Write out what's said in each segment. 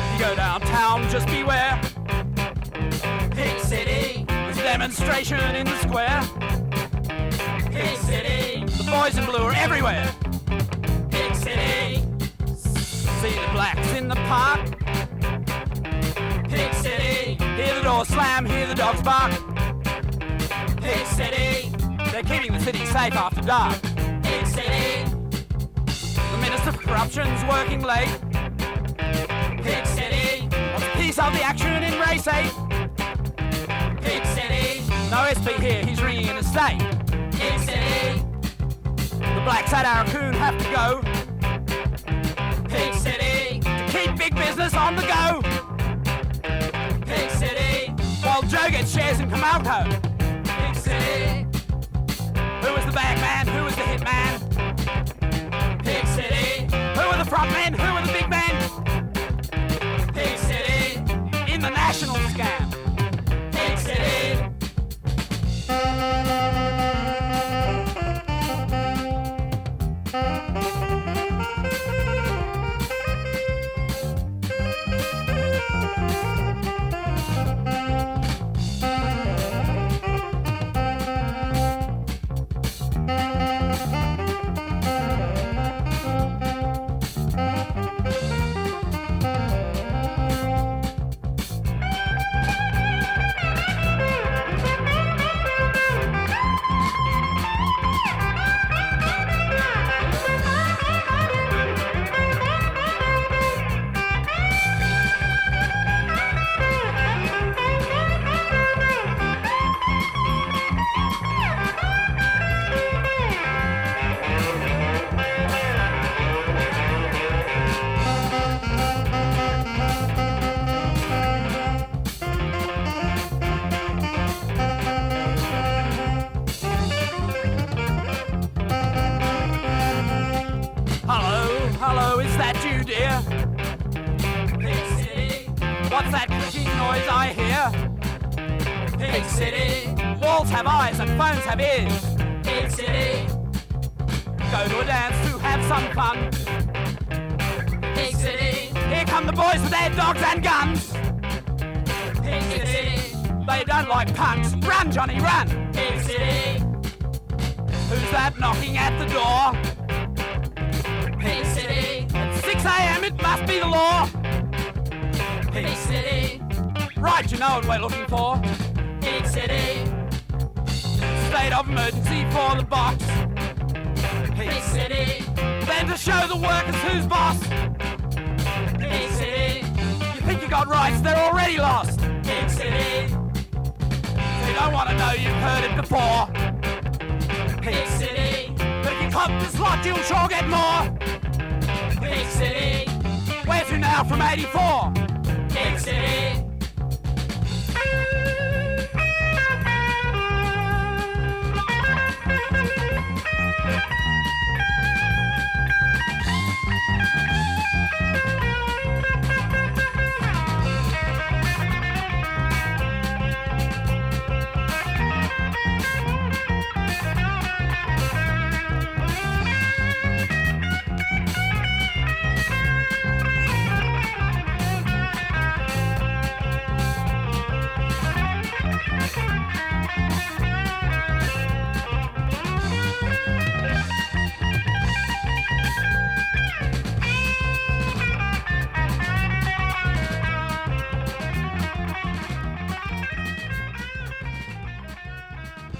You go downtown, just beware. Pig City, There's a demonstration in the square. Pig City, The boys in blue are everywhere. Pig City, See the blacks in the park. Pig City, Hear the door slam, hear the dogs bark. Pig City, They're keeping the city safe after dark. Pig City, The Minister for Corruption's working late. Pig City, What's a piece of the action in race 8? Pig City, No SP here, he's ringing in a state. Pig City, The blacks at Arakoon have to go Pig City, to keep big business on the go. Pig City, While Joe gets shares in Kamalko. Pig City, Who was the bag man? Who was the hit man? Pig City, Who were the front men? Who were the big men? Pig City, In the national scam. Pig City. Hello, is that you, dear? Pig City, What's that clicking noise I hear? Pig City, Walls have eyes and phones have ears. Pig City, Go to a dance to have some fun. Pig City, Here come the boys with their dogs and guns. Pig City, They don't like punks. Run, Johnny, run. Pig City, Who's that knocking at the door? Pig City, 6 a.m. it must be the law. Pig City, Right, you know what we're looking for. Pig City, State of emergency for the box. Pig City, Then to show the workers who's boss. Pig City, You think you got rights, they're already lost. Pig City, They don't want to know you've heard it before. Pig City, But if you cop this lot, you'll sure get more. Pig City, Where to now from 84? Pig City.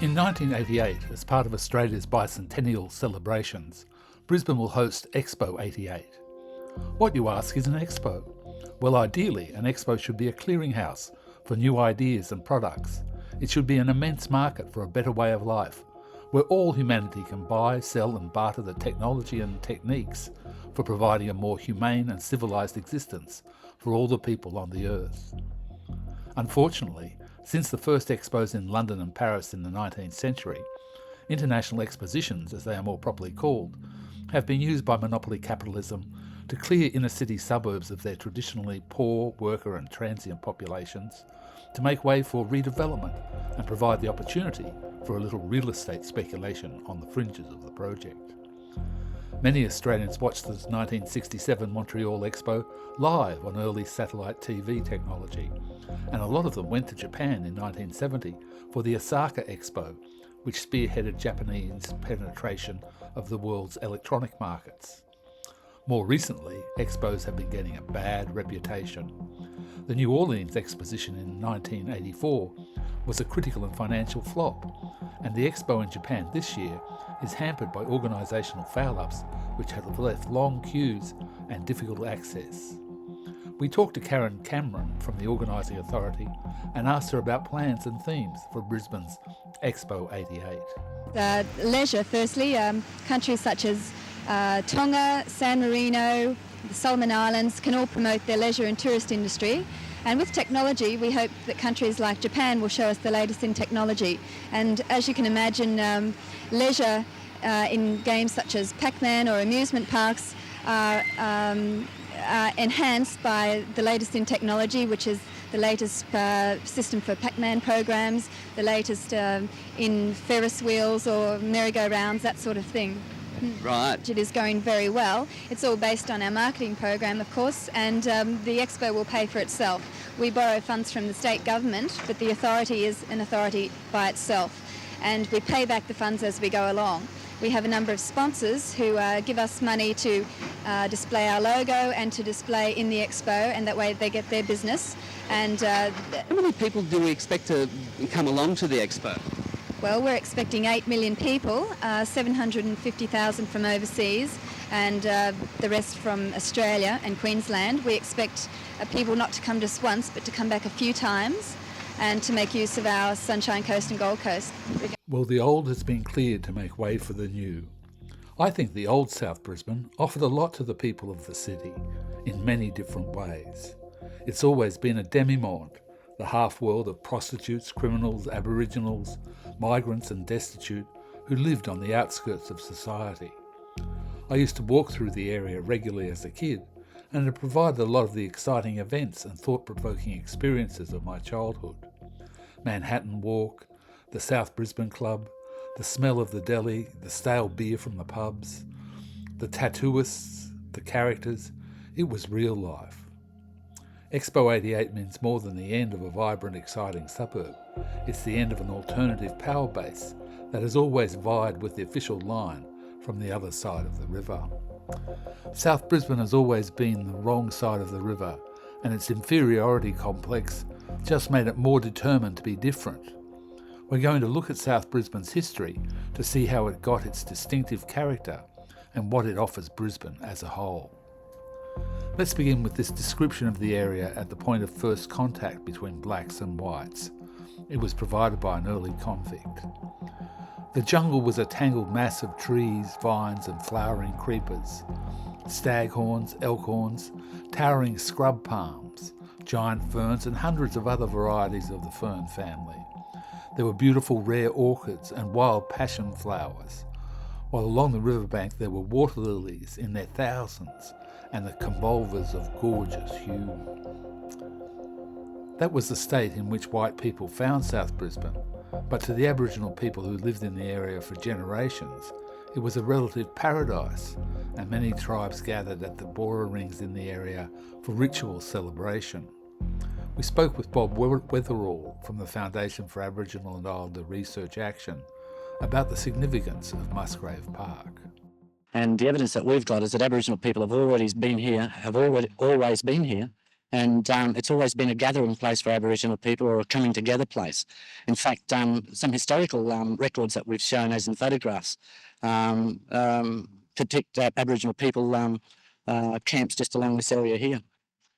In 1988, as part of Australia's bicentennial celebrations, Brisbane will host Expo 88. What, you ask, is an expo? Well, ideally, an expo should be a clearinghouse for new ideas and products. It should be an immense market for a better way of life, where all humanity can buy, sell and barter the technology and techniques for providing a more humane and civilised existence for all the people on the earth. Unfortunately, since the first expos in London and Paris in the 19th century, international expositions, as they are more properly called, have been used by monopoly capitalism to clear inner city suburbs of their traditionally poor worker and transient populations, to make way for redevelopment and provide the opportunity for a little real estate speculation on the fringes of the project. Many Australians watched the 1967 Montreal Expo live on early satellite TV technology, and a lot of them went to Japan in 1970 for the Osaka Expo, which spearheaded Japanese penetration of the world's electronic markets. More recently, expos have been getting a bad reputation. The New Orleans Exposition in 1984 was a critical and financial flop, and the Expo in Japan this year is hampered by organisational foul-ups which have left long queues and difficult access. We talked to Karen Cameron from the organising authority and asked her about plans and themes for Brisbane's Expo 88. Leisure, firstly, countries such as Tonga, San Marino, the Solomon Islands can all promote their leisure and tourist industry. And with technology, we hope that countries like Japan will show us the latest in technology. And as you can imagine, leisure in games such as Pac-Man or amusement parks are enhanced by the latest in technology, which is the latest system for Pac-Man programs, the latest in Ferris wheels or merry-go-rounds, that sort of thing. Right. It is going very well. It's all based on our marketing program, of course, and the Expo will pay for itself. We borrow funds from the state government, but the authority is an authority by itself, and we pay back the funds as we go along. We have a number of sponsors who give us money to display our logo and to display in the Expo, and that way they get their business. And How many people do we expect to come along to the Expo? well, we're expecting 8 million people, 750,000 from overseas, and the rest from Australia and Queensland. We expect people not to come just once, but to come back a few times and to make use of our Sunshine Coast and Gold Coast. Well, the old has been cleared to make way for the new. I think the old South Brisbane offered a lot to the people of the city in many different ways. It's always been a demi-monde, the half-world of prostitutes, criminals, aboriginals, migrants and destitute who lived on the outskirts of society. I used to walk through the area regularly as a kid, and it provided a lot of the exciting events and thought-provoking experiences of my childhood. Manhattan Walk, the South Brisbane Club, the smell of the deli, the stale beer from the pubs, the tattooists, the characters. It was real life. Expo 88 means more than the end of a vibrant, exciting suburb. It's the end of an alternative power base that has always vied with the official line from the other side of the river. South Brisbane has always been the wrong side of the river, and its inferiority complex just made it more determined to be different. We're going to look at South Brisbane's history to see how it got its distinctive character and what it offers Brisbane as a whole. Let's begin with this description of the area at the point of first contact between blacks and whites. It was provided by an early convict. The jungle was a tangled mass of trees, vines and flowering creepers, staghorns, elkhorns, towering scrub palms, giant ferns and hundreds of other varieties of the fern family. There were beautiful rare orchids and wild passion flowers, while along the riverbank there were water lilies in their thousands and the convolvers of gorgeous hue. That was the state in which white people found South Brisbane, but to the Aboriginal people who lived in the area for generations, it was a relative paradise, and many tribes gathered at the Bora rings in the area for ritual celebration. We spoke with Bob Weatherall from the Foundation for Aboriginal and Islander Research Action about the significance of Musgrave Park. And the evidence that we've got is that Aboriginal people have always been here, and it's always been a gathering place for Aboriginal people, or a coming together place. In fact, some historical records that we've shown, as in photographs, depict Aboriginal people camps just along this area here.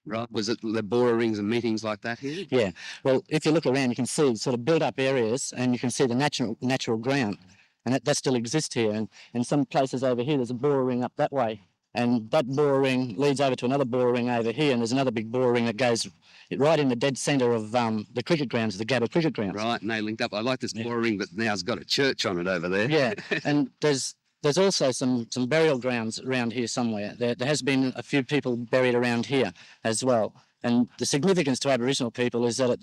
Right. Was it the Bora rings and meetings like that here? Yeah. Well, if you look around, you can see sort of built-up areas, and you can see the natural ground, and that still exists here. And in some places over here, there's a Bora ring up that way, and that Bora ring leads over to another Bora ring over here, and there's another big Bora ring that goes right in the dead centre of the cricket grounds, the Gabba cricket grounds. Right, and they linked up. I like this Bora ring, but now it's got a church on it over there. Yeah, and there's There's also some burial grounds around here somewhere. There has been a few people buried around here as well. And the significance to Aboriginal people is that,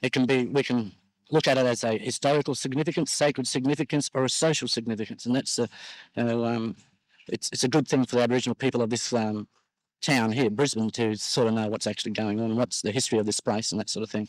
it can be, we can look at it as a historical significance, sacred significance, or a social significance. And that's, it's a good thing for the Aboriginal people of this town here, Brisbane, to sort of know what's actually going on, what's the history of this place and that sort of thing.